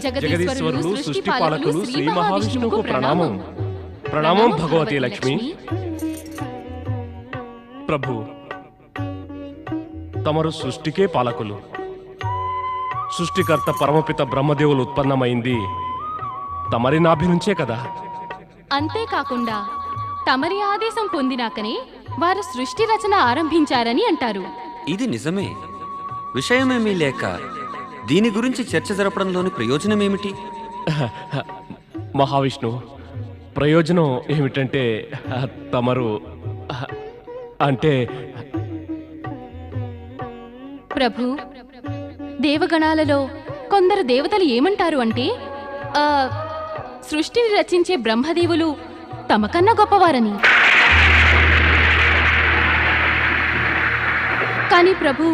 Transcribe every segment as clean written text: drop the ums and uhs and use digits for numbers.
జగదీశ్వరులు సృష్టి పాలకులు శ్రీ మహావిష్ణువుకు ప్రణామం. ప్రణామం భగవతి లక్ష్మి. ప్రభు, తమరు సృష్టికే పాలకులు. సృష్టికర్త పరమపిత బ్రహ్మదేవులు ఉత్పన్నమైంది తమరి నాభి నుంచే కదా. అంతేకాకుండా తమరి ఆదేశం పొందినాకనే వారు సృష్టి రచన ఆరంభించారని అంటారు. ఇది నిజమే. విషయమేమీ లేక దీని గురించి చర్చ జరపడంలోని ప్రయోజనమేమిటి? మహావిష్ణు, ప్రయోజనం ఏమిటంటే తమరు అంటే ప్రభు, దేవగణాలలో కొందరు దేవతలు ఏమంటారు అంటే సృష్టిని రచించే బ్రహ్మదేవులు తమకన్నా గొప్పవారని. కానీ ప్రభు,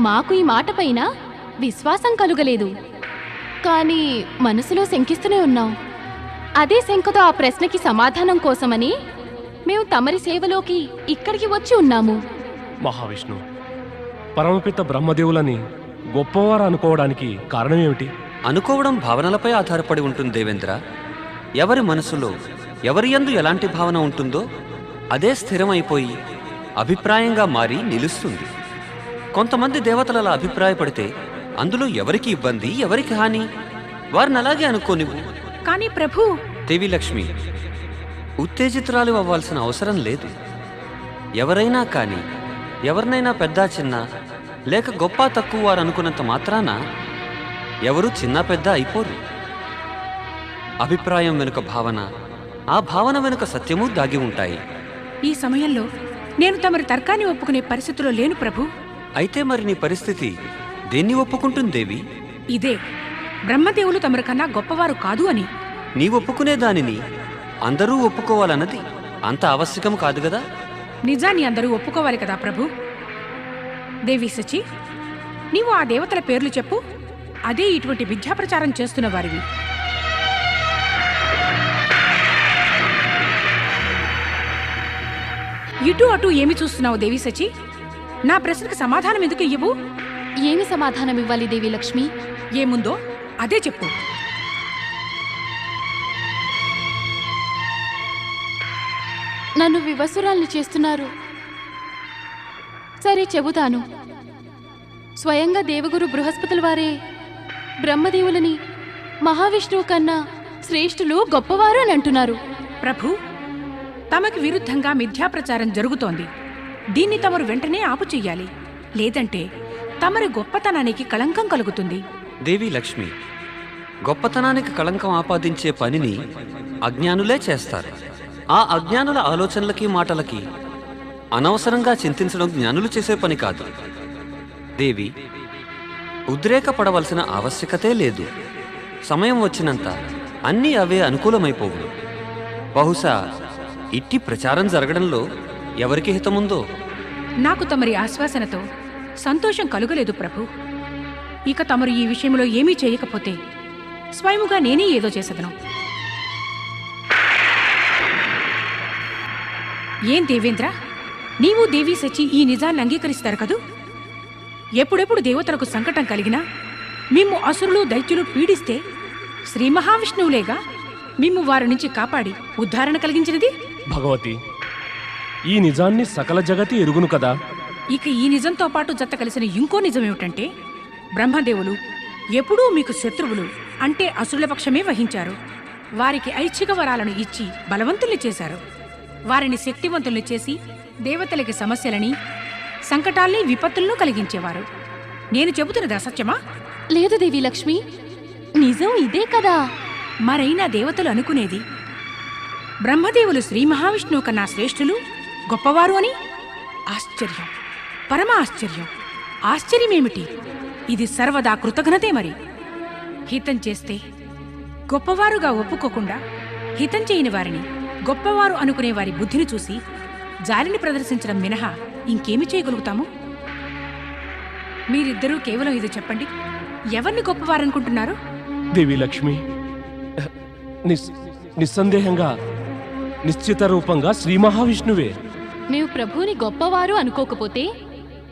మాకు ఈ మాట పైన విశ్వాసం కలుగలేదు. కానీ మనసులో శంకిస్తూనే ఉన్నాం. అదే శంకతో ఆ ప్రశ్నకి సమాధానం కోసమని మేము తమరి సేవలోకి ఇక్కడికి వచ్చి ఉన్నాము. మహావిష్ణు, పరమపిత బ్రహ్మదేవులని గొప్పవారు అనుకోవడానికి కారణమేమిటి? అనుకోవడం భావనలపై ఆధారపడి ఉంటుంది దేవేంద్ర. ఎవరి మనసులో ఎవరి యందు ఎలాంటి భావన ఉంటుందో అదే స్థిరమైపోయి అభిప్రాయంగా మారి నిలుస్తుంది. కొంతమంది దేవతల అభిప్రాయపడితే అందులో ఎవరికి ఇబ్బంది, ఎవరికి హాని, వారిని అలాగే అనుకోనివ్వు. కానీ ప్రభు, దేవి లక్ష్మి, ఉత్తేజితురాలు అవ్వాల్సిన అవసరం లేదు. ఎవరైనా కానీ ఎవరినైనా పెద్ద చిన్న లేక గొప్ప తక్కువ వారు అనుకున్నంత మాత్రాన ఎవరు చిన్న పెద్ద అయిపోరు. అభిప్రాయం వెనుక భావన, ఆ భావన వెనుక సత్యము దాగి ఉంటాయి. ఈ సమయంలో నేను తమరి తర్కాన్ని ఒప్పుకునే పరిస్థితిలో లేను ప్రభు. అయితే మరి నీ పరిస్థితి దేన్ని ఒప్పుకుంటుంది దేవి? ఇదే, బ్రహ్మదేవులు తమరికన్నా గొప్పవారు కాదు అని. నీ ఒప్పుకునే దానిని అందరూ ఒప్పుకోవాలన్నది అంత ఆవశ్యకం కాదు కదా. నిజాన్ని అందరూ ఒప్పుకోవాలి కదా ప్రభు. దేవి సచి, నీవు ఆ దేవతల పేర్లు చెప్పు. అదే ఇటువంటి విద్యాప్రచారం చేస్తున్న వారివి. ఇటు అటు ఏమి చూస్తున్నావు దేవి సచి? నా ప్రశ్నకు సమాధానం ఎందుకు ఇవ్వవు? ఏమి సమాధానం ఇవ్వాలి దేవి లక్ష్మి? ఏముందో అదే చెప్పు. నన్ను వివసురాల్ని చేస్తున్నారు. సరే చెబుతాను. స్వయంగా దేవగురు బృహస్పతుల వారే బ్రహ్మదేవులని మహావిష్ణువు కన్నా శ్రేష్ఠులు, గొప్పవారు అని అంటున్నారు. ప్రభు, తమకి విరుద్ధంగా మిథ్యాప్రచారం జరుగుతోంది. దీన్ని తమరు వెంటనే ఆపు చెయ్యాలి. లేదంటే తమరి గొప్పతనానికి కళంకం కలుగుతుంది. దేవి లక్ష్మి, గొప్పతనానికి కళంకం ఆపాదించే పనిని అజ్ఞానులే చేస్తారు. ఆ అజ్ఞానుల ఆలోచనలకి మాటలకి అనవసరంగా చింతించడం జ్ఞానులు చేసే పని కాదు. దేవి, ఉద్రేకపడవలసిన ఆవశ్యకతే లేదు. సమయం వచ్చినంత అన్నీ అవే అనుకూలమైపోవు. బహుశా ఇట్టి ప్రచారం జరగడంలో ఎవరికి హితముందో. నాకు తమరి ఆశ్వాసనతో సంతోషం కలుగలేదు ప్రభు. ఇక తమరు ఈ విషయంలో ఏమీ చేయకపోతే స్వయముగా నేనే ఏదో చేసేదను. ఏం దేవేంద్ర, నీవు దేవి సచి ఈ నిజాన్ని అంగీకరిస్తారు కదూ? ఎప్పుడెప్పుడు దేవతలకు సంకటం కలిగినా, మిమ్ము అసురులు దైత్యులు పీడిస్తే శ్రీ మహావిష్ణువులేగా మిమ్ము వారి నుంచి కాపాడి ఉద్ధారణ కలిగించినది. భగవతి, ఈ నిజాన్ని సకల జగతి ఎరుగును కదా. ఇక ఈ నిజంతో పాటు జత కలిసిన ఇంకో నిజమేమిటంటే, బ్రహ్మదేవులు ఎప్పుడూ మీకు శత్రువులు అంటే అసురుల పక్షమే వహించారు. వారికి ఐచ్ఛిక వరాలను ఇచ్చి బలవంతుల్ని చేశారు. వారిని శక్తివంతుల్ని చేసి దేవతలకి సమస్యలని, సంకటాల్ని, విపత్తులను కలిగించేవారు. నేను చెబుతున్నది అసత్యమా? లేదు దేవి లక్ష్మి, నిజం ఇదే కదా. మరైనా దేవతలు అనుకునేది బ్రహ్మదేవులు శ్రీ మహావిష్ణువు కన్నా శ్రేష్ఠులు, గొప్పవారు అని. ఆశ్చర్యం, పరమ ఆశ్చర్యం. ఆశ్చర్యమేమిటి? ఇది సర్వదా కృతజ్ఞతే. మరి హితం చేస్తే గొప్పవారుగా ఒప్పుకోకుండా హితం చేయని వారిని గొప్పవారు అనుకునే వారి బుద్ధిని చూసి జాలిని ప్రదర్శించడం మినహా ఇంకేమి చేయగలుగుతాము? మీరిద్దరూ కేవలం ఇది చెప్పండి, ఎవరిని గొప్పవారనుకుంటున్నారు? దేవి లక్ష్మి, నిస్సందేహంగా నిశ్చిత రూపంగా శ్రీ మహావిష్ణువే. మేము ప్రభువుని గొప్పవారు అనుకోకపోతే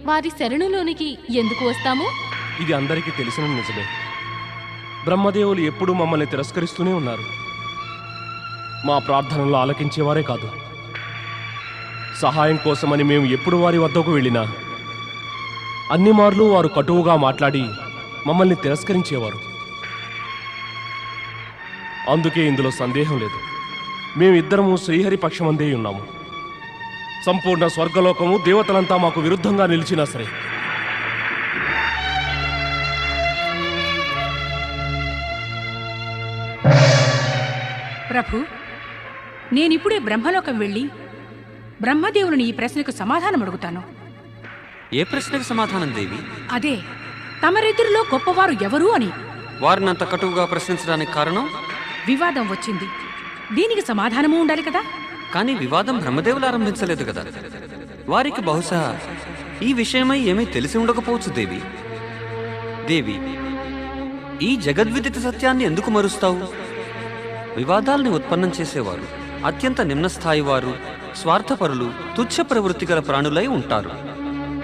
వారి శరణులోనికి ఎందుకు వస్తాము? ఇది అందరికీ తెలిసిన నిజమే. బ్రహ్మదేవులు ఎప్పుడూ మమ్మల్ని తిరస్కరిస్తూనే ఉన్నారు. మా ప్రార్థనలు ఆలకించేవారే కాదు. సహాయం కోసమని మేము ఎప్పుడు వారి వద్దకు వెళ్ళినా అన్ని మార్లు వారు కటువుగా మాట్లాడి మమ్మల్ని తిరస్కరించేవారు. అందుకే ఇందులో సందేహం లేదు, మేమిద్దరము శ్రీహరి పక్షమందే ఉన్నాము. సంపూర్ణ స్వర్గలోకము దేవతలంతా మాకు విరుద్ధంగా నిలిచినా సరే ప్రభు, నేనిప్పుడే బ్రహ్మలోకం వెళ్ళి బ్రహ్మదేవుని ఈ ప్రశ్నకు సమాధానం అడుగుతాను. ఏ ప్రశ్నకు సమాధానం దేవి? అదే, తమరిద్దరిలో గొప్పవారు ఎవరు అని. వారినంత కటువుగా ప్రశ్నించడానికి కారణం? వివాదం వచ్చింది, దీనికి సమాధానము ఉండాలి కదా. కానీ వివాదం బ్రహ్మదేవులు ఆరంభించలేదు కదా. వారికి బహుశా ఈ విషయమై ఏమీ తెలిసి ఉండకపోవచ్చు దేవి. దేవి, ఈ జగద్విదిత సత్యాన్ని ఎందుకు మరుస్తావు? వివాదాల్ని ఉత్పన్నం చేసేవారు అత్యంత నిమ్నస్థాయి వారు, స్వార్థపరులు, తుచ్చ ప్రవృత్తి గల ప్రాణులై ఉంటారు.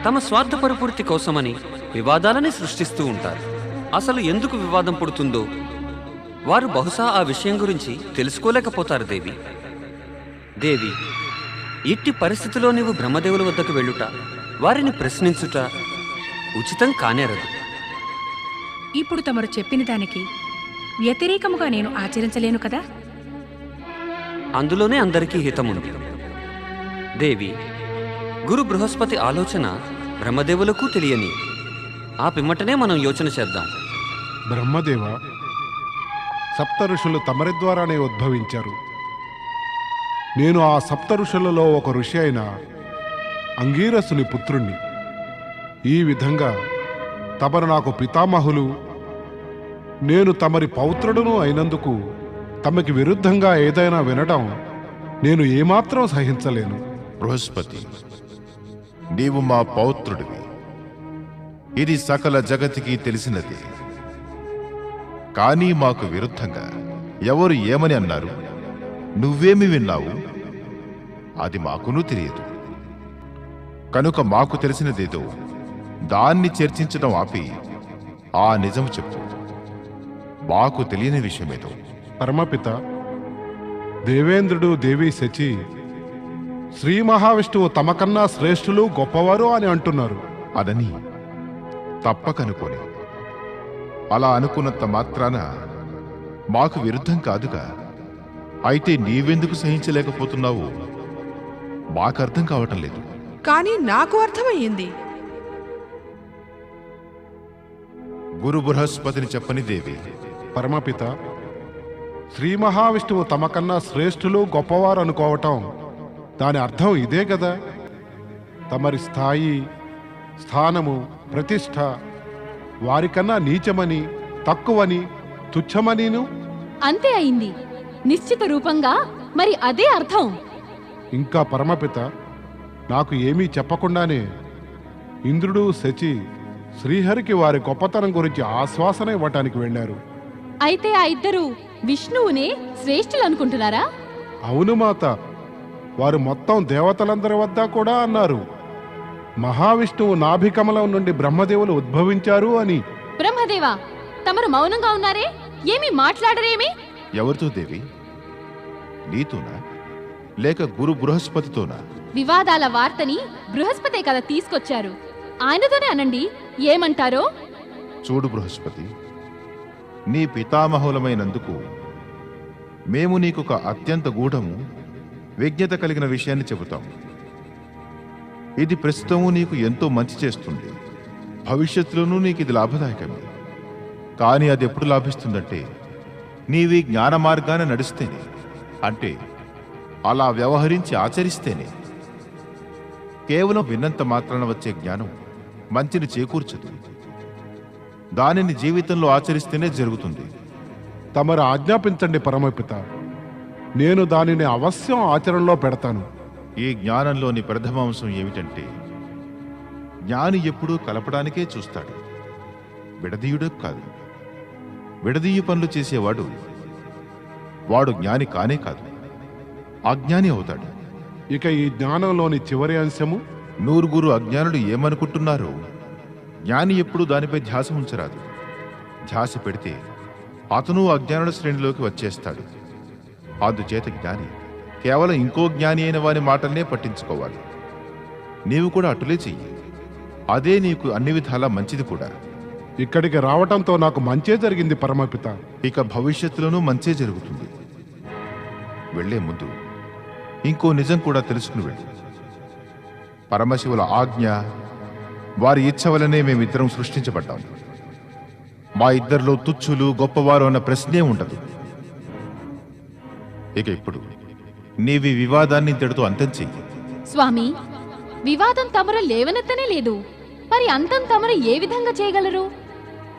తమ స్వార్థపరపూర్తి కోసమని వివాదాలని సృష్టిస్తూ ఉంటారు. అసలు ఎందుకు వివాదం పుడుతుందో వారు బహుశా ఆ విషయం గురించి తెలుసుకోలేకపోతారు దేవి. దేవి, ఇట్టి పరిస్థితిలో నీవు బ్రహ్మదేవుల వద్దకు వెళ్ళుట, వారిని ప్రశ్నించుట ఉచితం కానేరదు. ఇప్పుడు తమరు చెప్పిన దానికి వ్యతిరేకముగా నేను ఆచరించలేను కదా. అందులోనే అందరికీ హితముంది. దేవి, గురు బృహస్పతి ఆలోచన బ్రహ్మదేవులకు తెలియని. ఆ పిమ్మటనే మనం యోచన చేద్దాం. బ్రహ్మదేవ, సప్త ఋషులు తమరి ద్వారానే ఉద్భవించారు. నేను ఆ సప్త ఋషులలో ఒక ఋషి అయిన అంగీరసుని పుత్రుణ్ణి. ఈ విధంగా తమరు నాకు పితామహులు, నేను తమరి పౌత్రుడును అయినందుకు తమకి విరుద్ధంగా ఏదైనా వినడం నేను ఏమాత్రం సహించలేను. బృహస్పతి, నీవు మా పౌత్రుడివి, ఇది సకల జగతికి తెలిసినది. కానీ మాకు విరుద్ధంగా ఎవరు ఏమని అన్నారు, నువ్వేమి విన్నావు, అది మాకును తెలియదు. కనుక మాకు తెలిసినదేదో దాన్ని చర్చించడం ఆపి ఆ నిజం చెప్పు. మాకు తెలియని విషయమేదో. పరమపిత, దేవేంద్రుడు, దేవి శచి, శ్రీ మహావిష్ణువు తమకన్నా శ్రేష్ఠులు, గొప్పవారు అని అంటున్నారు. అదని తప్పకనుకోని. అలా అనుకున్నంత మాత్రాన మాకు విరుద్ధం కాదుగా. అయితే నీవెందుకు సహించలేకపోతున్నావు మాకు అర్థం కావటం లేదు. కానీ నాకు అర్థమయ్యింది. గురు బృహస్పతిని చెప్పని దేవి. పరమపిత, శ్రీ మహావిష్ణువు తమకన్నా శ్రేష్ఠులు, గొప్పవారు అనుకోవటం దాని అర్థం ఇదే కదా. తమరి స్థాయి, స్థానము, ప్రతిష్ట వారికన్నా నీచమని, తక్కువని, తుచ్చమనిను. అంతే అయింది, నిశ్చిత రూపంగా. మరి అదే అర్థం. ఇంకా పరమపిత, నాకు ఏమీ చెప్పకుండానే ఇంద్రుడు, శచి శ్రీహరికి వారి గొప్పతనం గురించి ఆశ్వాసన ఇవ్వటానికి వెళ్ళారు. అయితే ఆ ఇద్దరు విష్ణువునే శ్రేష్ఠులు అనుకుంటున్నారా? అవును మాత, వారు మొత్తం దేవతలందరి వద్ద కూడా అన్నారు మహావిష్ణువు నాభికమలం నుండి బ్రహ్మదేవులు ఉద్భవించారు అని. బ్రహ్మదేవా, తమరు మౌనంగా ఉన్నారే, ఏమీ మాట్లాడరేమి? ఎవరితో దేవి? నీతోనా లేక గురు బృహస్పతితోనా? వివాదాల వార్తని బృహస్పతే కదా తీసుకొచ్చారు, ఆయనతోనే అనండి, ఏమంటారో. చూడు బృహస్పతి, నీ పితామహులమైనందుకు మేము నీకొక అత్యంత గూఢము, విజ్ఞత కలిగిన విషయాన్ని చెబుతాం. ఇది ప్రస్తుతము నీకు ఎంతో మంచి చేస్తుంది, భవిష్యత్తులోనూ నీకు ఇది లాభదాయకమే. కానీ అది ఎప్పుడు లాభిస్తుందంటే నీవి జ్ఞాన మార్గాన నడిస్తేనే, అంటే అలా వ్యవహరించి ఆచరిస్తేనే. కేవలం విన్నంత మాత్రాన వచ్చే జ్ఞానం మంచిని చేకూర్చదు, దానిని జీవితంలో ఆచరిస్తేనే జరుగుతుంది. తమరు ఆజ్ఞాపించండి పరమపిత, నేను దానిని అవశ్యం ఆచరణలో పెడతాను. ఈ జ్ఞానంలోని ప్రథమాంశం ఏమిటంటే, జ్ఞాని ఎప్పుడూ కలపడానికే చూస్తాడు, విడదీయుడు కాదు. విడదీయు పనులు చేసేవాడు వాడు జ్ఞాని కానే కాదు, అజ్ఞాని అవుతాడు. ఇక ఈ జ్ఞానంలోని చివరి అంశము, నూరుగురు అజ్ఞానులు ఏమనుకుంటున్నారో జ్ఞాని ఎప్పుడూ దానిపై ధ్యాస ఉంచరాదు. ధ్యాస పెడితే అతను అజ్ఞానుల శ్రేణిలోకి వచ్చేస్తాడు. అందుచేత జ్ఞాని కేవలం ఇంకో జ్ఞాని అయిన వారి మాటలనే పట్టించుకోవాలి. నీవు కూడా అటులే చెయ్యి. అదే నీకు అన్ని విధాలా మంచిది కూడా. ఇక్కడికి రావటంతో నాకు మంచే జరిగింది పరమపిత. ఇక భవిష్యత్తులోనూ మంచే జరుగుతుంది. వెళ్లే ముందు ఇంకో నిజం కూడా తెలుసుకుని వెళ్ళి. పరమశివుల ఆజ్ఞ, వారి ఇచ్ఛ వలనే మేమిద్దరం సృష్టించబడ్డాం. మా ఇద్దరిలో తుచ్చులు గొప్పవారు అన్న ప్రశ్నే ఉండదు. ఇక ఇప్పుడు నీవి వివాదాన్ని ఇంతటితో అంతం చెయ్యి. స్వామి, వివాదం తమరు లేవనెత్తనే లేదు. మరి అంతం తమరు ఏ విధంగా చేయగలరు?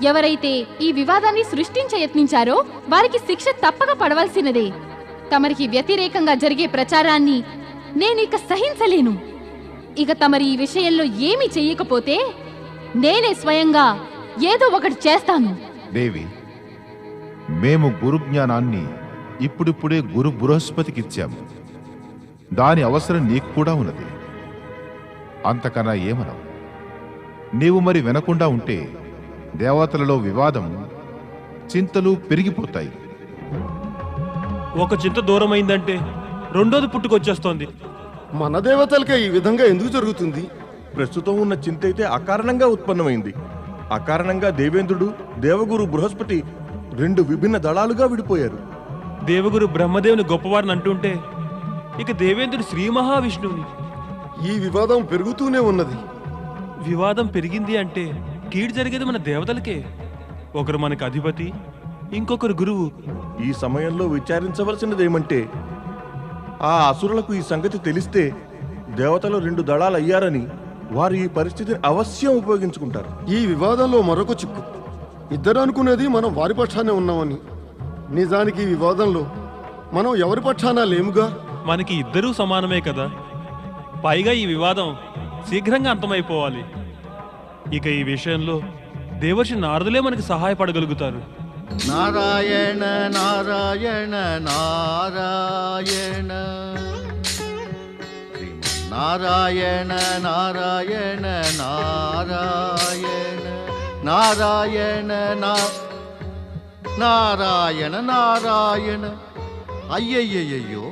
ఎవరైతే ఈ వివాదాన్ని సృష్టించ యత్నించారో వారికి శిక్ష తప్పక పడవలసినదే. తమరికి వ్యతిరేకంగా జరిగే ప్రచారాన్ని నేనిక సహించలేను. ఇక తమరి ఈ విషయంలో ఏమీ చెయ్యకపోతే నేనే స్వయంగా ఏదో ఒకటి చేస్తాను. దేవి, మేము గురు జ్ఞానాన్ని ఇప్పుడిప్పుడే గురు బృహస్పతికి ఇచ్చాము. దాని అవసరం నీకు కూడా ఉన్నది. అంతకన్నా ఏమనవు. నీవు మరి వినకుండా ఉంటే దేవతలలో వివాదం, చింతలు పెరిగిపోతాయి. ఒక చింత దూరమైందంటే రెండోది పుట్టుకొచ్చేస్తోంది. మన దేవతలకే ఈ విధంగా ఎందుకు జరుగుతుంది? ప్రస్తుతం ఉన్న చింత అయితే అకారణంగా ఉత్పన్నమైంది. అకారణంగా దేవేంద్రుడు, దేవగురు బృహస్పతి రెండు విభిన్న దళాలుగా విడిపోయారు. దేవగురు బ్రహ్మదేవుని గొప్పవారిని అంటుంటే ఇక దేవేంద్రుడు శ్రీ మహావిష్ణువుని. ఈ వివాదం పెరుగుతూనే ఉన్నది. వివాదం పెరిగింది అంటే కీడు జరిగేది మన దేవతలకే. ఒకరు మనకు అధిపతి, ఇంకొకరు గురువు. ఈ సమయంలో విచారించవలసినదేమంటే, ఆ అసురులకు ఈ సంగతి తెలిస్తే దేవతలు రెండు దళాలు అయ్యారని వారు ఈ పరిస్థితిని అవశ్యం ఉపయోగించుకుంటారు. ఈ వివాదంలో మరొక చిక్కు. ఇద్దరు అనుకునేది మనం వారి పక్షానే ఉన్నామని. నిజానికి ఈ వివాదంలో మనం ఎవరి పక్షాన లేముగా. మనకి ఇద్దరూ సమానమే కదా. పైగా ఈ వివాదం శీఘ్రంగా అంతమైపోవాలి. ఇక ఈ విషయంలో దేవర్షి నారదులే మనకి సహాయపడగలుగుతారు. నారాయణ నారాయణ నారాయణ, నారాయణ నారాయణ నారాయణ, నారాయణ నారాయణ నారాయణ. అయ్యయ్యయ్యో,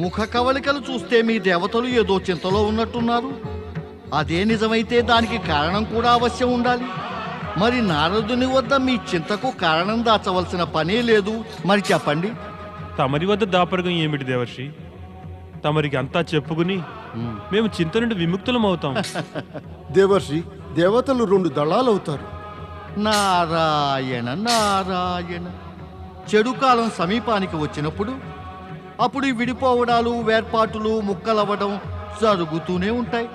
ముఖ కవళికలు చూస్తే మీ దేవతలు ఏదో చింతలో ఉన్నట్టున్నారు. అదే నిజమైతే దానికి కారణం కూడా అవశ్యం ఉండాలి. మరి నారదుని వద్ద మీ చింతకు కారణం దాచవలసిన పనే లేదు. మరి చెప్పండి. తమరి వద్ద దాపరగం ఏమిటి దేవర్షి? తమరికి అంతా చెప్పుకుని మేము చింత నుండి విముక్తులమవుతాం. దేవర్షి, దేవతలు రెండు దళాలవుతారు. నారాయణ నారాయణ. చెడు కాలం సమీపానికి వచ్చినప్పుడు అప్పుడు ఈ విడిపోవడాలు, వేర్పాటులు, ముక్కలవ్వడం జరుగుతూనే ఉంటాయి.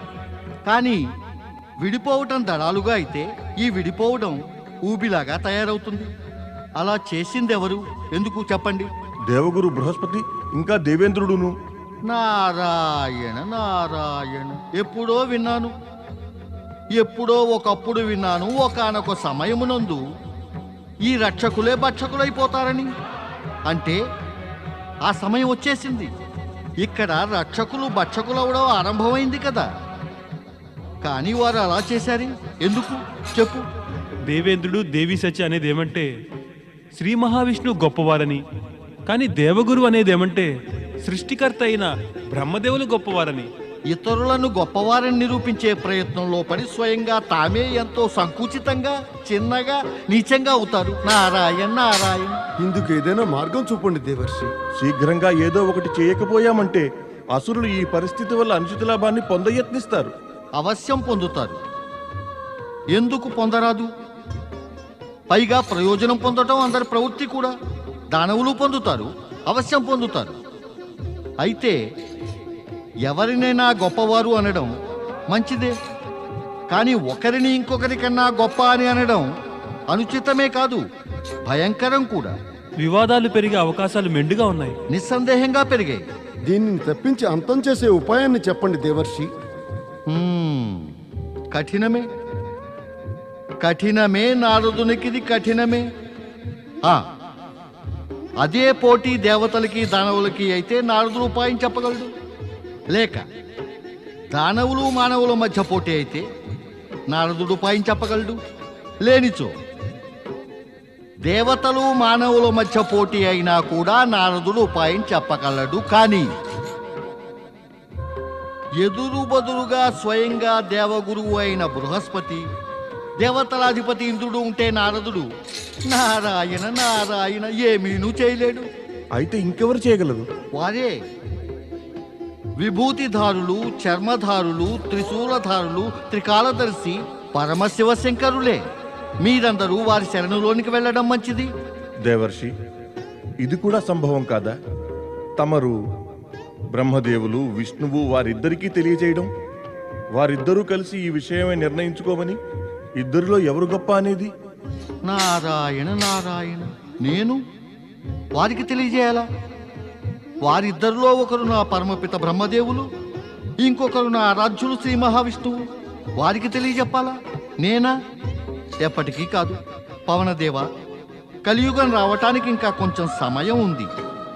కానీ విడిపోవటం దళాలుగా అయితే ఈ విడిపోవడం ఊబిలాగా తయారవుతుంది. అలా చేసిందెవరు? ఎందుకు చెప్పండి. దేవగురు బృహస్పతి ఇంకా దేవేంద్రుడును. నారాయణ నారాయణ. ఎప్పుడో విన్నాను, ఎప్పుడో ఒకప్పుడు విన్నాను. ఒకానొక సమయమునందు ఈ రక్షకులే భక్షకులైపోతారని. అంటే ఆ సమయం వచ్చేసింది. ఇక్కడ రక్షకులు భక్షకులవడం ఆరంభమైంది కదా. కానీ వారు అలా చేశారు ఎందుకు చెప్పు. దేవేంద్రుడు దేవి సచి అనేది ఏమంటే శ్రీ మహావిష్ణువు గొప్పవారని, కానీ దేవగురు అనేది ఏమంటే సృష్టికర్త అయిన బ్రహ్మదేవులు గొప్పవారని. ఇతరులను గొప్పవారని నిరూపించే ప్రయత్నంలో పడి స్వయంగా తామే ఎంతో సంకుచితంగా, చిన్నగా, నీచంగా అవుతారు. నారాయణ నారాయణ. ఇందుకు ఏదైనా మార్గం చూపండి దేవర్షి. శీఘ్రంగా ఏదో ఒకటి చేయకపోయామంటే అసురులు ఈ పరిస్థితి వల్ల అనుచిత లాభాన్ని పొందయత్నిస్తారు. అవశ్యం పొందుతారు. ఎందుకు పొందరాదు? పైగా ప్రయోజనం పొందటం అందరి ప్రవృత్తి కూడా. దానవులు పొందుతారు, అవశ్యం పొందుతారు. అయితే ఎవరినైనా గొప్పవారు అనడం మంచిదే. కానీ ఒకరిని ఇంకొకరి కన్నా గొప్ప అని అనడం అనుచితమే కాదు, భయంకరం కూడా. వివాదాలు పెరిగే అవకాశాలు మెండుగా ఉన్నాయి. నిస్సందేహంగా పెరిగాయి. దీనిని తప్పించి అంతం చేసే ఉపాయాన్ని చెప్పండి దేవర్షి. కఠినమే, కఠినమే. నారదునికిది కఠినమే. అదే పోటీ దేవతలకి దానవులకి అయితే నారదుడు ఉపాయం చెప్పగలడు. లేక దానవులు మానవుల మధ్య పోటీ అయితే నారదుడు ఉపాయం చెప్పగలడు. లేనిచో దేవతలు మానవుల మధ్య పోటీ అయినా కూడా నారదుడు ఉపాయం చెప్పగలడు. కానీ ఎదురు బదురుగా స్వయంగా దేవగురువు అయిన బృహస్పతి, దేవతల అధిపతి ఇంద్రుడు ఉంటే నారదుడు నారాయణ నారాయణ ఏమీనూ చేయలేడు. అయితే ఇంకెవరు చేయగలరు? వారే విభూతిధారులు, చర్మధారులు, త్రిశూలధారులు, త్రికాలదర్శి పరమశివశంకరులే. మీరందరూ వారి శరణులోనికి వెళ్ళడం మంచిది. దేవర్షి, ఇది కూడా సంభవం కాదా? తమరు బ్రహ్మదేవులు, విష్ణువు వారిద్దరికీ తెలియజేయడం, వారిద్దరూ కలిసి ఈ విషయమే నిర్ణయించుకోమని, ఇద్దరిలో ఎవరు గొప్ప అనేది? నారాయణ నారాయణ, నేను వారికి తెలియజేయాలా? వారిద్దరిలో ఒకరు నా పరమపిత బ్రహ్మదేవులు, ఇంకొకరు నా ఆరాధ్యులు శ్రీ మహావిష్ణువు. వారికి తెలియజెప్పాలా? నేనా? ఎప్పటికీ కాదు. పవనదేవ, కలియుగం రావటానికి ఇంకా కొంచెం సమయం ఉంది.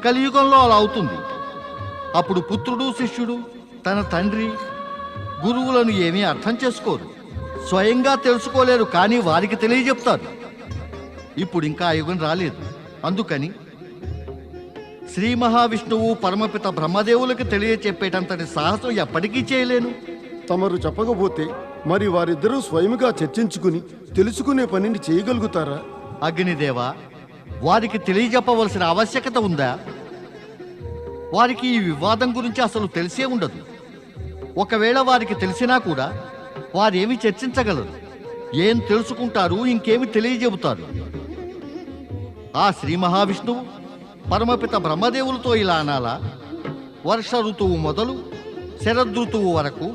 కలియుగంలో అలా అవుతుంది. అప్పుడు పుత్రుడు శిష్యుడు తన తండ్రి గురువులను ఏమీ అర్థం చేసుకోరు, స్వయంగా తెలుసుకోలేరు, కానీ వారికి తెలియజెప్తారు. ఇప్పుడు ఇంకా ఆ యుగం రాలేదు. అందుకని శ్రీ మహావిష్ణువు పరమపిత బ్రహ్మదేవులకు తెలియచెప్పేటంతటి సాహసం ఎప్పటికీ చేయలేను. తమరు చెప్పకపోతే మరి వారిద్దరూ స్వయముగా చర్చించుకుని తెలుసుకునే పనిని చేయగలుగుతారా? అగ్నిదేవ, వారికి తెలియజెప్పవలసిన ఆవశ్యకత ఉందా? వారికి ఈ వివాదం గురించి అసలు తెలిసే ఉండదు. ఒకవేళ వారికి తెలిసినా కూడా వారేమి చర్చించగలరు? ఏం తెలుసుకుంటారు? ఇంకేమి తెలియజెబుతారు? ఆ శ్రీ మహావిష్ణువు పరమపిత బ్రహ్మదేవులతో ఇలా అనాలా? వర్ష ఋతువు మొదలు శరదృతువు వరకు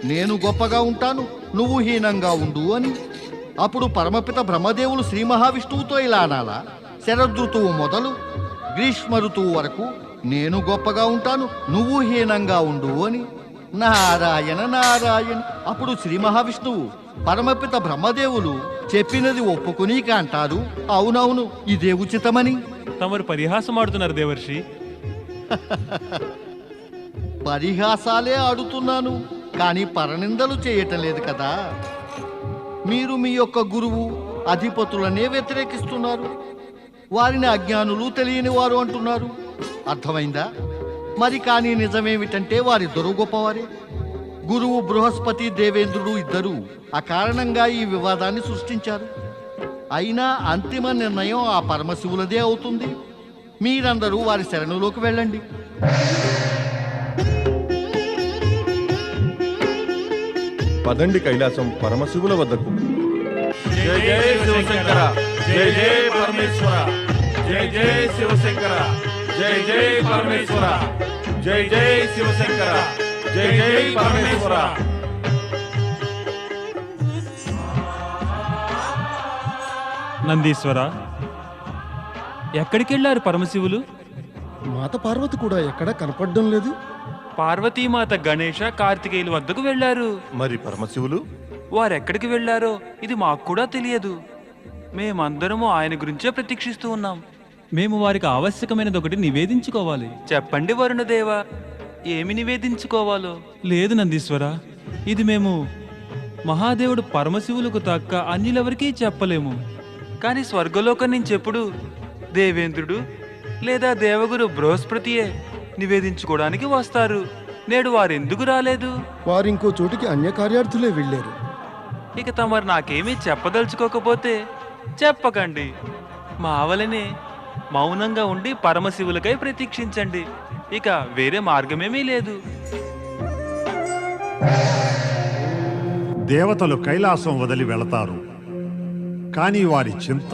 నేను గొప్పగా ఉంటాను, నువ్వు హీనంగా ఉండు అని. అప్పుడు పరమపిత బ్రహ్మదేవులు శ్రీ మహావిష్ణువుతో ఇలా అనాలా? శరదృతువు మొదలు గ్రీష్మ ఋతువు వరకు నేను గొప్పగా ఉంటాను, నువ్వు హీనంగా ఉండు అని. నారాయణ నారాయణ. అప్పుడు శ్రీ మహావిష్ణువు పరమపిత బ్రహ్మదేవులు చెప్పినది ఒప్పుకుని అంటారు, అవునవును, ఇదే ఉచితమని. తమరు పరిహాసం ఆడుతున్నారు దేవర్షి. పరిహాసాలే ఆడుతున్నాను, కానీ పరనిందలు చేయటం లేదు కదా. మీరు మీ యొక్క గురువు అధిపతులనే వ్యతిరేకిస్తున్నారు, వారిని అజ్ఞానులు, తెలియని వారు అంటున్నారు. అర్థమైందా? మరి కానీ నిజమేమిటంటే వారిద్దరూ గొప్పవారే. గురువు బృహస్పతి, దేవేంద్రుడు ఇద్దరూ అకారణంగా ఈ వివాదాన్ని సృష్టించారు. అయినా అంతిమ నిర్ణయం ఆ పరమశివులదే అవుతుంది. మీరందరూ వారి శరణులోకి వెళ్ళండి. పదండి కైలాసం పరమశివుల వద్దకు. జై జై శివశంకర, జై జై పరమేశ్వర, జై జై శివశంకర, జై జై పరమేశ్వర, జై జై శివశంకర, జై జై పరమేశ్వర. నందీశ్వర, ఎక్కడికి వెళ్ళారు పరమశివులు? మాత పార్వతి కూడా ఎక్కడా కనపడడం లేదు. పార్వతీమాత, గణేష, కార్తికేయుల వద్దకు వెళ్ళారు. మరి పరమశివులు? వారెక్కడికి వెళ్ళారో ఇది మాకు కూడా తెలియదు. మేమందరము ఆయన గురించే ప్రతీక్షిస్తూ ఉన్నాం. మేము వారికి ఆవశ్యకమైనది ఒకటి నివేదించుకోవాలి. చెప్పండి వరుణదేవ, ఏమి నివేదించుకోవాలో? లేదు నందీశ్వర, ఇది మేము మహాదేవుడు పరమశివులకు తక్క అన్యులెవరికీ చెప్పలేము. కానీ స్వర్గలోకం నుంచి ఎప్పుడు దేవేంద్రుడు లేదా దేవగురు బృహస్పతియే నివేదించుకోవడానికి వస్తారు. నేడు వారెందుకు రాలేదు? వారింకో చోటికి అన్య కార్యార్థులే వెళ్ళారు. ఇక తమరు నాకేమీ చెప్పదలుచుకోకపోతే చెప్పకండి. మా వలనే మౌనంగా ఉండి పరమశివులకై ప్రతీక్షించండి. ఇక వేరే మార్గమేమీ లేదు. దేవతలు కైలాసం వదిలి వెళతారు, కానీ వారి చింత,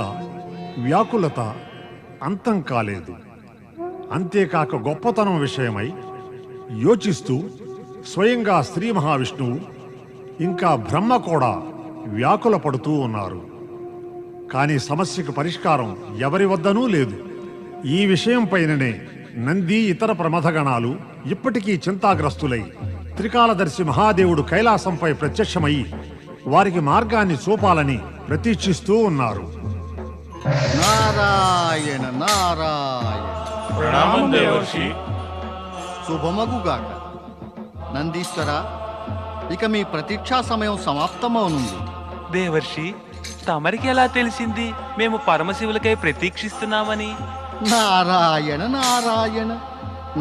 వ్యాకులత అంతం కాలేదు. అంతేకాక గొప్పతనం విషయమై యోచిస్తూ స్వయంగా శ్రీ మహావిష్ణువు ఇంకా బ్రహ్మ కూడా వ్యాకుల పడుతూ ఉన్నారు. కానీ సమస్యకు పరిష్కారం ఎవరి వద్దనూ లేదు. ఈ విషయం పైననే నంది, ఇతర ప్రమథగణాలు ఇప్పటికీ చింతాగ్రస్తులై త్రికాలదర్శి మహాదేవుడు కైలాసంపై ప్రత్యక్షమై వారికి మార్గాన్ని చూపాలని ప్రతీక్షిస్తూ ఉన్నారు. నారాయణ నారాయణ. ప్రణామం దేవర్షి. శుభమగుగాక. నందీశ్వర, ఇక మీ ప్రతీక్షా సమయం సమాప్తమవునుంది. దేవర్షి, తమరికి ఎలా తెలిసింది మేము పరమశివులకై ప్రతీక్షిస్తున్నామని? నారాయణ నారాయణ,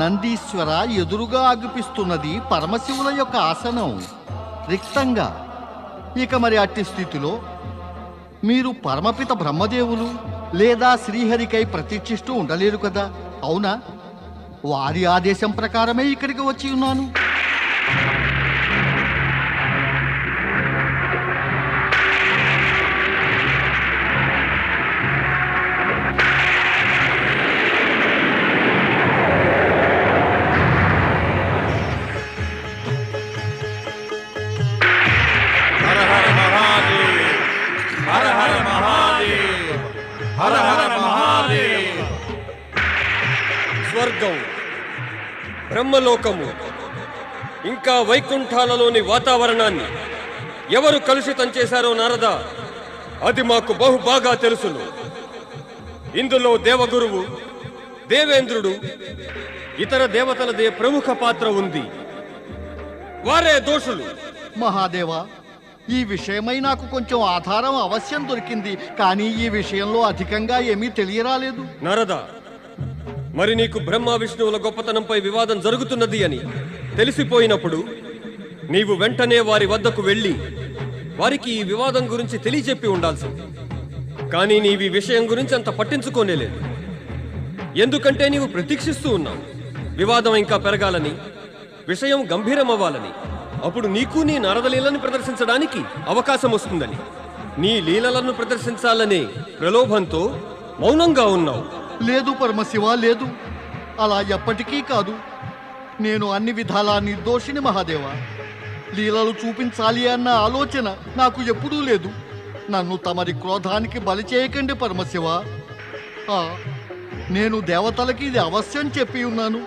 నందీశ్వర, ఎదురుగా అగుపిస్తున్నది పరమశివుల యొక్క ఆసనం రిక్తంగా. ఇక మరి అట్టి స్థితిలో మీరు పరమపిత బ్రహ్మదేవులు లేదా శ్రీహరికై ప్రతీక్షిస్తూ ఉండలేరు కదా, అవునా? వారి ఆదేశం ప్రకారమే ఇక్కడికి వచ్చి ఉన్నాను. హర హర మహాదేవ్, హర హర మహాదేవ్, హర హర మహాదేవ్. స్వర్గం, బ్రహ్మలోకము, ఇంకా వైకుంఠాలలోని వాతావరణాన్ని ఎవరు కలుషితం చేశారో నారదా, అది మాకు బహుబాగా తెలుసును. ఇందులో దేవగురువు, దేవేంద్రుడు, ఇతర దేవతలదే ప్రముఖ పాత్ర ఉంది. వారే దోషులు. మహాదేవా, ఈ విషయమై నాకు కొంచెం ఆధారం అవశ్యం దొరికింది, కానీ ఈ విషయంలో అధికంగా ఏమీ తెలియరాలేదు. నారదా, మరి నీకు బ్రహ్మ విష్ణువుల గొప్పతనంపై వివాదం జరుగుతున్నది అని తెలిసిపోయినప్పుడు నీవు వెంటనే వారి వద్దకు వెళ్ళి వారికి ఈ వివాదం గురించి తెలియచెప్పి ఉండాల్సింది. కానీ నీవు ఈ విషయం గురించి అంత పట్టించుకోనేలేదు. ఎందుకంటే నీవు ప్రతీక్షిస్తూ ఉన్నావు వివాదం ఇంకా పెరగాలని, విషయం గంభీరమవ్వాలని. అప్పుడు నీకు నీ నారదలీలను ప్రదర్శించడానికి అవకాశం వస్తుందని. నీ లీలలను ప్రదర్శించాలనే ప్రలోభంతో మౌనంగా ఉన్నావు. లేదు పరమశివ, లేదు. అలా ఎప్పటికీ కాదు. నేను అన్ని విధాలా నిర్దోషిని మహాదేవా. లీలలు చూపించాలి అన్న ఆలోచన నాకు ఎప్పుడూ లేదు. నన్ను తమరి క్రోధానికి బలి చేయకండి పరమశివ. నేను దేవతలకి ఇది అవశ్యం చెప్పి ఉన్నాను,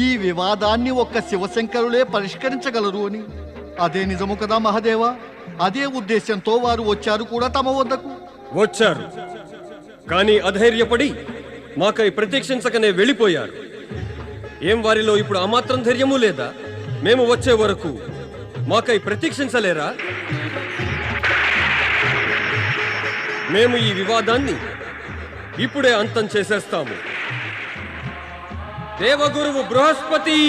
ఈ వివాదాన్ని ఒక్క శివశంకరులే పరిష్కరించగలరు అని. అదే నిజము కదా మహాదేవా? అదే ఉద్దేశంతో వారు వచ్చారు కూడా తమ వద్దకు. వచ్చారు, కానీ అధైర్యపడి మాకై ప్రతీక్షించకనే వెళ్ళిపోయారు. ఏం వారిలో ఇప్పుడు ఆ మాత్రం ధైర్యమూ లేదా? మేము వచ్చే వరకు మాకై ప్రతీక్షించలేరా? మేము ఈ వివాదాన్ని ఇప్పుడే అంతం చేసేస్తాము. దేవగురువు బృహస్పతి,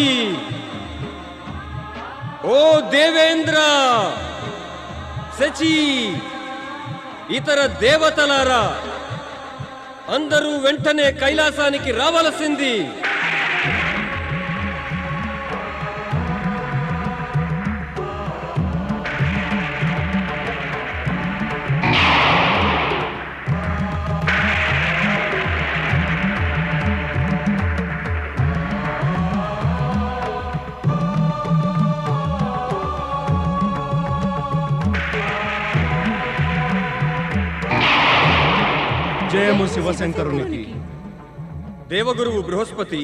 ఓ దేవేంద్ర, శచి, ఇతర దేవతలారా, అందరూ వెంటనే కైలాసానికి రావలసింది. జయము శివశంకరునికి. దేవగురువు బృహస్పతి,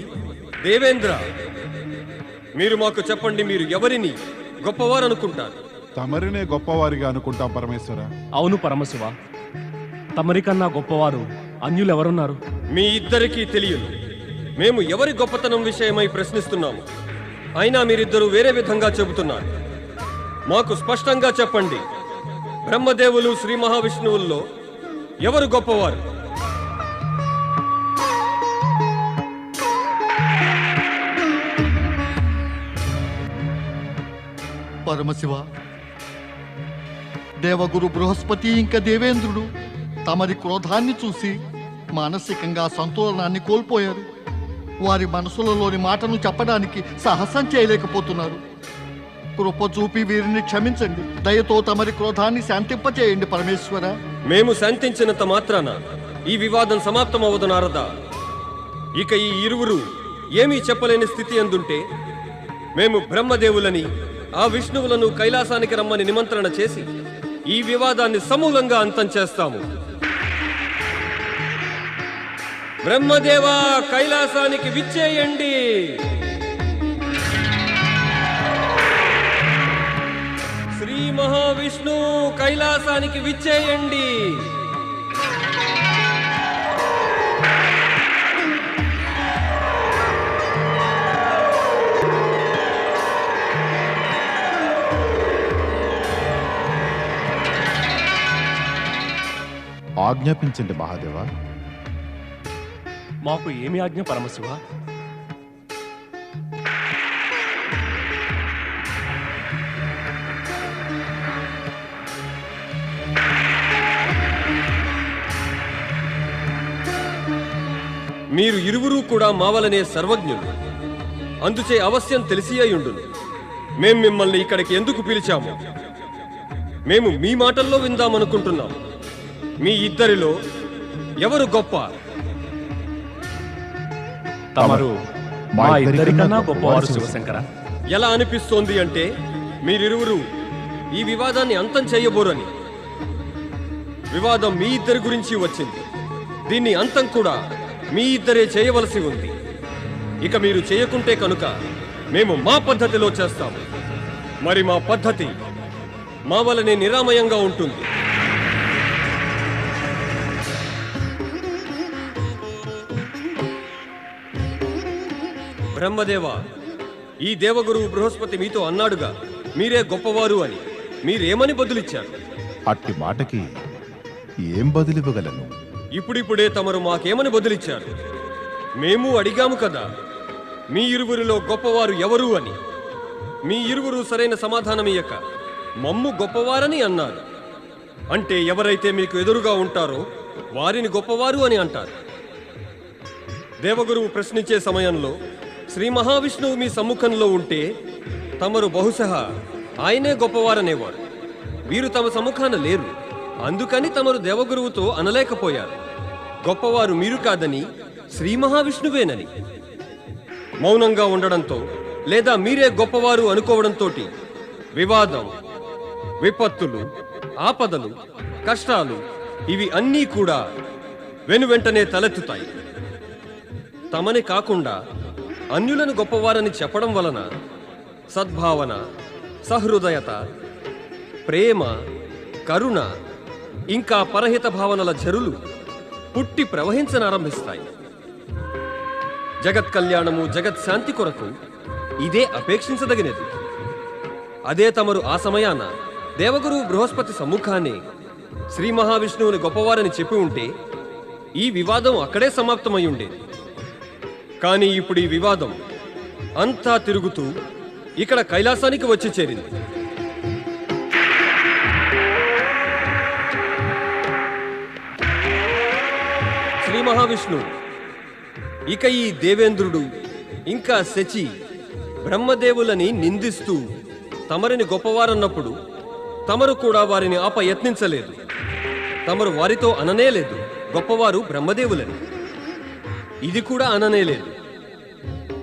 దేవేంద్ర, మీరు మాకు చెప్పండి, మీరు ఎవరిని గొప్పవారు అనుకుంటారు? తమరినే గొప్పవారిగా అనుకుంటాం పరమేశ్వర. అవును పరమశివ, తమరికన్నా గొప్పవారు అన్యులెవరున్నారు? మీ ఇద్దరికీ తెలియదు. మేము ఎవరి గొప్పతనం విషయమై ప్రశ్నిస్తున్నాము, అయినా మీరిద్దరూ వేరే విధంగా చెబుతున్నారు. మాకు స్పష్టంగా చెప్పండి, బ్రహ్మదేవులు శ్రీ మహావిష్ణువుల్లో ఎవరు గొప్పవారు? పరమశివ, దేవగురు బృహస్పతి ఇంకా దేవేంద్రుడు తమరి క్రోధాన్ని చూసి మానసికంగా సంతులనాన్ని కోల్పోయారు. వారి మనసులలోని మాటను చెప్పడానికి సాహసం చేయలేకపోతున్నారు. కృప చూపి వీరిని క్షమించండి. దయతో తమరి క్రోధాన్ని శాంతింపచేయండి పరమేశ్వర. మేము శాంతించినంత మాత్రాన ఈ వివాదం సమాప్తమవదు నారదా. ఇక ఈ ఇరువురు ఏమీ చెప్పలేని స్థితి అందుంటే మేము బ్రహ్మదేవులని, ఆ విష్ణువులను కైలాసానికి రమ్మని నిమంత్రణ చేసి ఈ వివాదాన్ని సమూలంగా అంతం చేస్తాము. బ్రహ్మదేవా, కైలాసానికి విచ్చేయండి. శ్రీ మహావిష్ణు, కైలాసానికి విచ్చేయండి. ఆజ్ఞాపించండి మహాదేవా. మాకు ఏమి ఆజ్ఞ పరమశివ? మీరు ఇరువురూ కూడా మావలనే సర్వజ్ఞులు, అందుచే అవశ్యం తెలిసి అయ్యుండును. మేం మిమ్మల్ని ఇక్కడికి ఎందుకు పిలిచాము? మేము మీ మాటల్లో విందామనుకుంటున్నాం. మీ ఇద్దరిలో ఎవరు గొప్ప? తమరు మా ఇద్దరికన్నా గొప్పవారు శివశంకర. ఎలా అనిపిస్తోంది అంటే మీరిరువురు ఈ వివాదాన్ని అంతం చేయబోరని. వివాదం మీ ఇద్దరి గురించి వచ్చింది. దీన్ని అంతం కూడా మీ ఇద్దరే చేయవలసి ఉంది. ఇక మీరు చేయకుంటే కనుక మేము మా పద్ధతిలో చేస్తాము. మరి మా పద్ధతి మా వలనే నిరామయంగా ఉంటుంది. బ్రహ్మదేవ, ఈ దేవగురువు బృహస్పతి మీతో అన్నాడుగా మీరే గొప్పవారు అని. మీరేమని బదులిచ్చారు? అట్టి మాటకి ఏం బదులివ్వగలను? ఇప్పుడిప్పుడే తమరు మాకేమని బదులిచ్చారు? మేము అడిగాము కదా మీ ఇరువురిలో గొప్పవారు ఎవరు అని. మీ ఇరువురు సరైన సమాధానమియ్యక మమ్ము గొప్పవారని అన్నారు. అంటే ఎవరైతే మీకు ఎదురుగా ఉంటారో వారిని గొప్పవారు అని అంటారు. దేవగురువు ప్రశ్నించే సమయంలో శ్రీ మహావిష్ణువు మీ సమ్ముఖంలో ఉంటే తమరు బహుశా ఆయనే గొప్పవారనేవారు. వీరు తమ సమ్ముఖాన లేరు, అందుకని తమరు దేవగురువుతో అనలేకపోయారు. గొప్పవారు మీరు కాదని శ్రీ మహావిష్ణువేనని. మౌనంగా ఉండడంతో లేదా మీరే గొప్పవారు అనుకోవడంతో వివాదం, విపత్తులు, ఆపదలు, కష్టాలు ఇవి అన్నీ కూడా వెనువెంటనే తలెత్తుతాయి. తమని కాకుండా అన్యులను గొప్పవారని చెప్పడం వలన సద్భావన, సహృదయత, ప్రేమ, కరుణ ఇంకా పరహిత భావనల ఝరులు పుట్టి ప్రవహించనారంభిస్తాయి. జగత్ కళ్యాణము, జగత్ శాంతి కొరకు ఇదే అపేక్షించదగినది. అదే తమరు ఆ సమయాన దేవగురువు బృహస్పతి సమ్ముఖాన్ని శ్రీ మహావిష్ణువుని గొప్పవారని చెప్పి ఉంటే ఈ వివాదం అక్కడే సమాప్తమై ఉండేది. కానీ ఇప్పుడు ఈ వివాదం అంతా తిరుగుతూ ఇక్కడ కైలాసానికి వచ్చి చేరింది. శ్రీ మహావిష్ణువు ఇక ఈ దేవేంద్రుడు ఇంకా శచి బ్రహ్మదేవులని నిందిస్తూ తమరిని గొప్పవారన్నప్పుడు తమరు కూడా వారిని యత్నించలేదు. తమరు వారితో అననేలేదు గొప్పవారు బ్రహ్మదేవులని. ఇది కూడా అననేలేదు.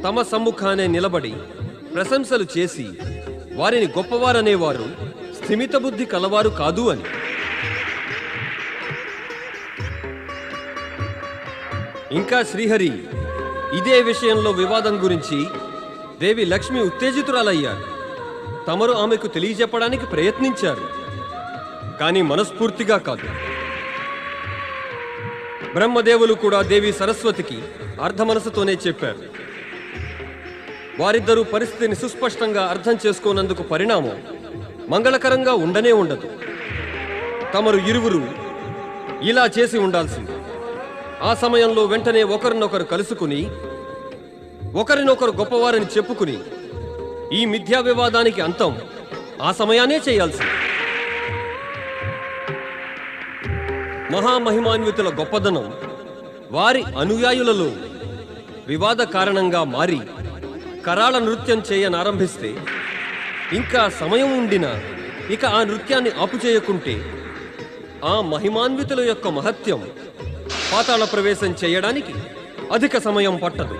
తమ సమ్ముఖానే నిలబడి ప్రశంసలు చేసి వారిని గొప్పవారనేవారు స్థిమిత బుద్ధి కలవారు కాదు అని. ఇంకా శ్రీహరి ఇదే విషయంలో వివాదం గురించి దేవి లక్ష్మి ఉత్తేజితురాలయ్యారు. తమరు ఆమెకు తెలియజెప్పడానికి ప్రయత్నించారు, కానీ మనస్ఫూర్తిగా కాదు. బ్రహ్మదేవులు కూడా దేవి సరస్వతికి అర్ధ మనసుతోనే చెప్పారు. వారిద్దరూ పరిస్థితిని సుస్పష్టంగా అర్థం చేసుకోనందుకు పరిణామం మంగళకరంగా ఉండనే ఉండదు. తమరు ఇరువురు ఇలా చేసి ఉండాల్సింది. ఆ సమయంలో వెంటనే ఒకరినొకరు కలుసుకుని ఒకరినొకరు గొప్పవారని చెప్పుకుని ఈ మిథ్యా వివాదానికి అంతం ఆ సమయానే చేయాల్సింది. మహామహిమాన్వితుల గొప్పదనం వారి అనుయాయులలో వివాద కారణంగా మారి కరాళ నృత్యం చేయనారంభిస్తే ఇంకా సమయం ఉండినా ఇక ఆ నృత్యాన్ని ఆపుచేయకుంటే ఆ మహిమాన్వితుల యొక్క మహత్యం పాతాళ ప్రవేశం చేయడానికి అధిక సమయం పట్టదు.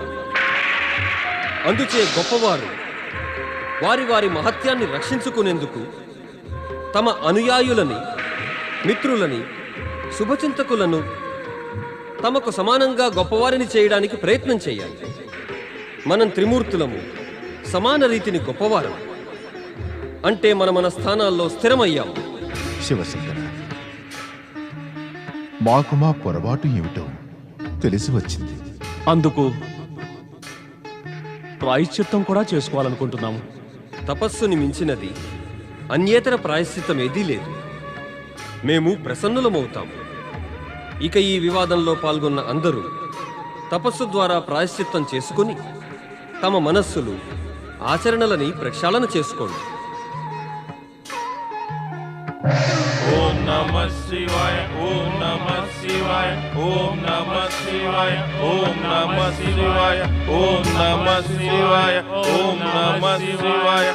అందుచే గొప్పవారు వారి వారి మహత్యాన్ని రక్షించుకునేందుకు తమ అనుయాయులని, మిత్రులని, శుభచింతకులను తమకు సమానంగా గొప్పవారిని చేయడానికి ప్రయత్నం చేయాలి. మనం త్రిమూర్తులము సమాన రీతిని గొప్పవారం అంటే మన స్థానాల్లో స్థిరమయ్యాము. శివశంకర, మాకు మా పొరపాటు ఏమిటో తెలిసి వచ్చింది. అందుకు ప్రాయశ్చిత్తం కూడా చేసుకోవాలనుకుంటున్నాము. తపస్సుని మించినది అన్యేతర ప్రాయశ్చిత్తం ఏదీ లేదు. మేము ప్రసన్నులమవుతాము. ఇక ఈ వివాదంలో పాల్గొన్న అందరూ తపస్సు ద్వారా ప్రాయశ్చిత్తం చేసుకుని తమ మనస్సులు ఆచరణలని ప్రక్షాళన చేసుకోండి. ఓం నమః శివాయ ఓం నమః శివాయ ఓం నమః శివాయ ఓం నమః శివాయ ఓం నమః శివాయ ఓం నమః శివాయ